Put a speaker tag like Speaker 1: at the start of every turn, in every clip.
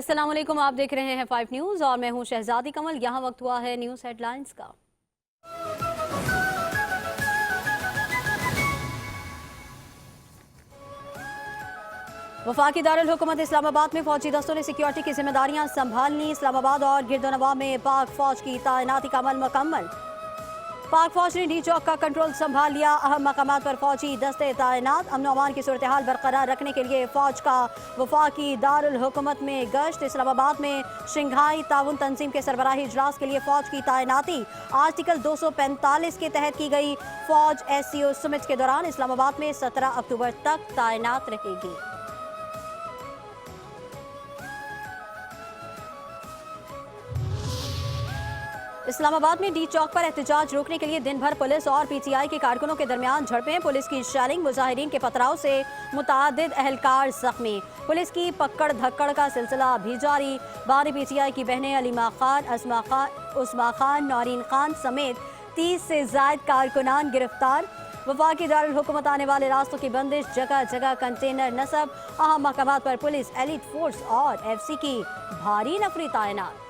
Speaker 1: अस्सलाम वालेकुम, आप देख रहे हैं 5 न्यूज़ और मैं हूं शहजादी कमल। यहाँ वक्त हुआ है न्यूज़ हेडलाइंस का। वफाकी दारुल हुकूमत इस्लामाबाद में फौजी दस्तों ने सिक्योरिटी की जिम्मेदारियां संभालनी। इस्लामाबाद और गिरदोनवा में पाक फौज की तैनाती का अमल मुकम्मल। पाक फौज ने डी चौक का कंट्रोल संभाल लिया। अहम मकामात पर फौजी दस्ते तैनात। अमन अमान की सूरत हाल बरकरार रखने के लिए फौज का वफाकी दारुल हुकूमत में गश्त। इस्लामाबाद में शंघाई ताउन तंजीम के सरबराही इजलास के लिए फौज की तैनाती आर्टिकल 245 के तहत की गई। फौज SCO समिट के दौरान इस्लामाबाद में 17 अक्टूबर तक तैनात रहेगी। इस्लामाबाद में डी चौक पर एहतजाज रोकने के लिए दिन भर पुलिस और PTI के कारकुनों के दरमियान झड़पें। पुलिस की शेलिंग, मुजाहिरीन के पथराव से मुतादिद अहलकार जख्मी। पुलिस की पकड़ धक्कड़ का सिलसिला भी जारी। बानी PTI की बहनें अलीमा खान, अस्मा खान, उस्मा खान, नौरीन खान समेत 30 से जायद कारकुनान गिरफ्तार। वफाकी दारुल हुकूमत आने वाले रास्तों की बंदिश, जगह जगह कंटेनर नस्ब। अहम मकामात पर पुलिस, एलिट फोर्स और FC की भारी नफरी तैनात।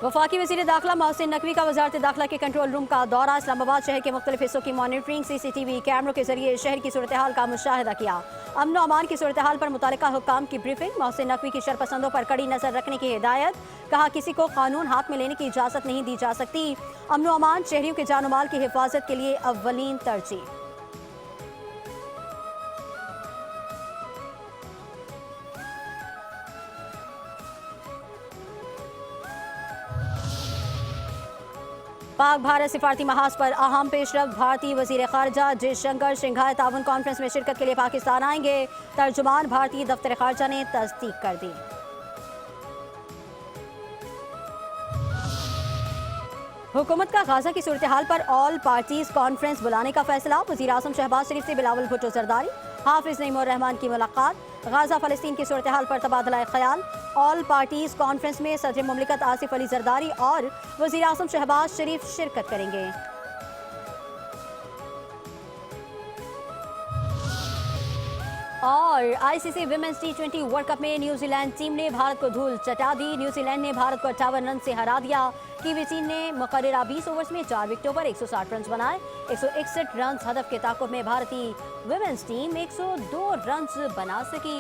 Speaker 1: वफाकी वज़ीर दाखिला मोहसिन नकवी का वज़ारत दाखिला के कंट्रोल रूम का दौरा। इस्लामाबाद शहर के मुख्तलिफ हिस्सों की मॉनिटरिंग, CCTV कैमरों के जरिए शहर की सूरत हाल का मुशाहिदा किया। अमन अमान की सूरत हाल पर मुतल्लिका हुक्काम की ब्रीफिंग। मोहसिन नकवी की शरपसंदों पर कड़ी नजर रखने की हिदायत। कहा, किसी को कानून हाथ में लेने की इजाज़त नहीं दी जा सकती। अमन अमान शहरियों के जान माल की हिफाजत के लिए अव्वलीन तरजीह। पाक भारत सिफारती महाज पर अहम पेशरफ। भारतीय वजीर खारजा जयशंकर शंघाई ताउन कॉन्फ्रेंस में शिरकत के लिए पाकिस्तान आएंगे। तर्जुमान भारतीय दफ्तर खारजा ने तस्दीक कर दी। हुकूमत का गाजा की सूरत हाल पर ऑल पार्टीज कॉन्फ्रेंस बुलाने का फैसला। वज़ीर आज़म शहबाज शरीफ से बिलावल भुट्टो जरदारी, हाफिज नईम उर रहमान की मुलाकात। गाजा फ़लस्तीन की सूरत हाल पर तबादला ख्याल। ऑल पार्टीज कॉन्फ्रेंस में सदर मुमलिकत आसिफ अली जरदारी और वज़ीर आज़म शहबाज शरीफ शिरकत करेंगे। और ICC women's T20 world cup में न्यूजीलैंड टीम ने भारत को धूल चटा दी। न्यूजीलैंड ने भारत को 58 रन से हरा दिया। कीवी टीम ने मुकर्ररा 20 ओवर्स में 4 विकेटों पर 160 रन बनाए। 161 रन हदफ के ताकुब में भारतीय विमेंस टीम 102 रन बना सकी।